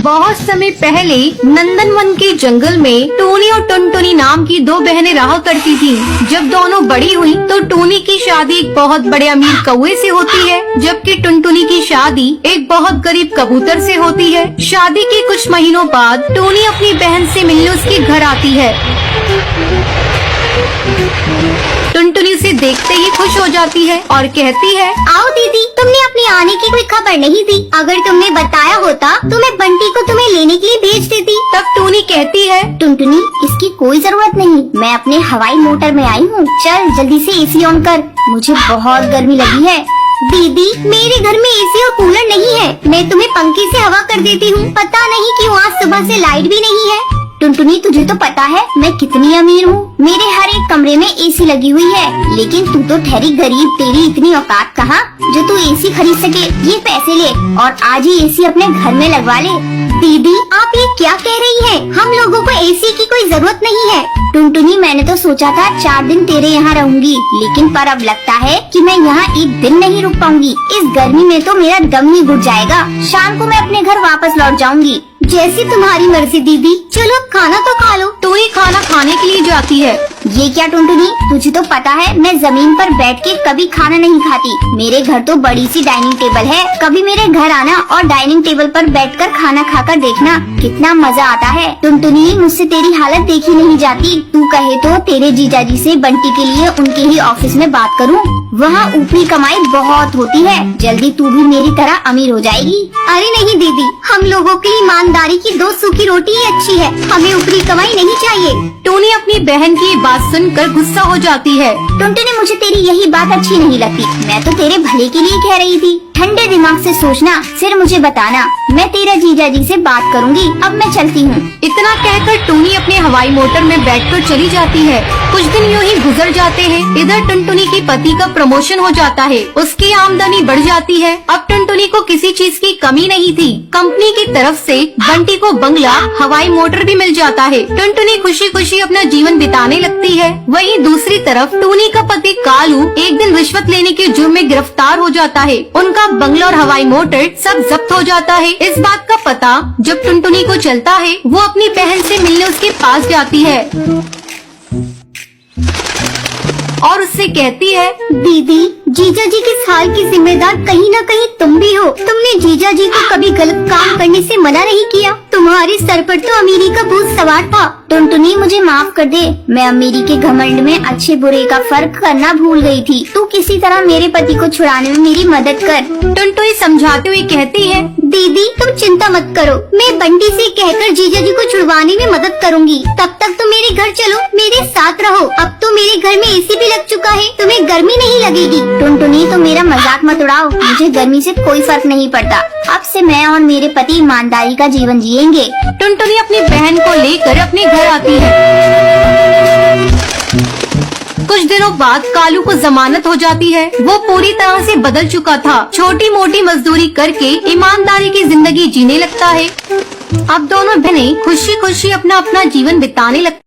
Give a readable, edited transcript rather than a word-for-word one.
बहुत समय पहले नंदनवन के जंगल में टूनी और टुनटुनी नाम की दो बहनें रहा करती थीं। जब दोनों बड़ी हुई तो टूनी की शादी एक बहुत बड़े अमीर कौवे से होती है, जबकि टुनटुनी की शादी एक बहुत गरीब कबूतर से होती है। शादी के कुछ महीनों बाद टूनी अपनी बहन से मिलने उसके घर आती है। टुनटुनी उसे देखते ही खुश हो जाती है और कहती है, आओ दीदी, तुमने अपने आने की कोई खबर नहीं दी। अगर तुमने बताया होता तो मैं बंटी को तुम्हें लेने के लिए भेज देती। तब टूनी कहती है, टुनटुनी, इसकी कोई जरूरत नहीं, मैं अपने हवाई मोटर में आई हूँ। चल जल्दी से एसी ऑन कर, मुझे बहुत गर्मी लगी है। दीदी, मेरे घर में एसी और कूलर नहीं है, मैं तुम्हें पंखे से हवा कर देती हूँ। पता नहीं क्यों आज सुबह से लाइट भी नहीं है। टुनटुनी, तुझे तो पता है मैं कितनी अमीर हूँ, मेरे हर एक कमरे में एसी लगी हुई है, लेकिन तू तो ठहरी गरीब, तेरी इतनी औकात कहाँ जो तू एसी खरीद सके। ये पैसे ले और आज ही एसी अपने घर में लगवा ले। दीदी, आप ये क्या कह रही हैं? हम लोगों को एसी की कोई जरूरत नहीं है। टुनटुनी, मैंने तो सोचा था 4 दिन तेरे यहाँ रहूंगी, लेकिन पर अब लगता है कि मैं यहाँ एक दिन नहीं रुक पाऊंगी। इस गर्मी में तो मेरा दम ही घुट जाएगा। शाम को मैं अपने घर वापस लौट जाऊंगी। जैसी तुम्हारी मर्जी दीदी, चलो खाना तो खा लो। टूनी खाना खाने के लिए जाती है। ये क्या टुनटुनी, तुझे तो पता है मैं जमीन पर बैठ के कभी खाना नहीं खाती। मेरे घर तो बड़ी सी डाइनिंग टेबल है, कभी मेरे घर आना और डाइनिंग टेबल पर बैठकर खाना खाकर देखना, कितना मजा आता है। टुनटुनी, मुझसे तेरी हालत देखी नहीं जाती। तू कहे तो तेरे जीजाजी से बंटी के लिए उनके ही ऑफिस में बात करूँ, वहाँ ऊपरी कमाई बहुत होती है, जल्दी तू भी मेरी तरह अमीर हो जाएगी। अरे नहीं दीदी, हम लोगों की ईमानदारी की 2 सूखी रोटी ही अच्छी है, हमें ऊपरी कमाई नहीं चाहिए। टूनी अपनी बहन की बात सुनकर गुस्सा हो जाती है। टुनटुनी, मुझे तेरी यही बात अच्छी नहीं लगती, मैं तो तेरे भले के लिए कह रही थी। ठंडे दिमाग से सोचना, फिर मुझे बताना, मैं तेरा जीजाजी से बात करूंगी। अब मैं चलती हूँ। इतना कहकर टूनी अपने हवाई मोटर में बैठकर चली जाती है। कुछ दिन यूँ ही गुजर जाते हैं। इधर टुनटुनी के पति का प्रमोशन हो जाता है, उसकी आमदनी बढ़ जाती है। अब टुनटुनी को किसी चीज की कमी नहीं थी। कंपनी की तरफ से बंटी को बंगला, हवाई मोटर भी मिल जाता है। टुनटुनी खुशी खुशी अपना जीवन बिताने लगती है। वहीं दूसरी तरफ टूनी का पति कालू एक दिन रिश्वत लेने के जुर्म में गिरफ्तार हो जाता है। उनका बंगला और हवाई मोटर सब जब्त हो जाता है। इस बात का पता जब टुनटुनी को चलता है, वो अपनी बहन से मिलने उसके पास जाती है और उससे कहती है, दीदी, जीजाजी के हाल की जिम्मेदार कहीं न कहीं तुम भी हो। तुमने जीजाजी को कभी गलत काम करने से मना नहीं किया। तुम्हारे सर पर तो अमीरी का बोझ सवार था। टुनटुनी, मुझे माफ कर दे, मैं अमीरी के घमंड में अच्छे बुरे का फर्क करना भूल गई थी। तू किसी तरह मेरे पति को छुड़ाने में मेरी मदद कर। टुनटुनी समझाते हुए कहती है, दीदी, तुम चिंता मत करो, मैं बंटी से कहकर जीजाजी को छुड़वाने में मदद करूंगी। तब तक तुम मेरे घर चलो, मेरे साथ रहो। अब तो मेरे घर में एसी भी लग चुका है, तुम्हें गर्मी नहीं लगेगी। टुनटुनी, तो मेरा मजाक मत उड़ाओ, मुझे गर्मी से कोई फर्क नहीं पड़ता। अब से मैं और मेरे पति ईमानदारी का जीवन जिएंगे। टुनटुनी अपनी बहन को लेकर अपने घर आती है। कुछ दिनों बाद कालू को जमानत हो जाती है। वो पूरी तरह से बदल चुका था, छोटी मोटी मजदूरी करके ईमानदारी की जिंदगी जीने लगता है। अब दोनों बहनें खुशी खुशी अपना अपना जीवन बिताने लगती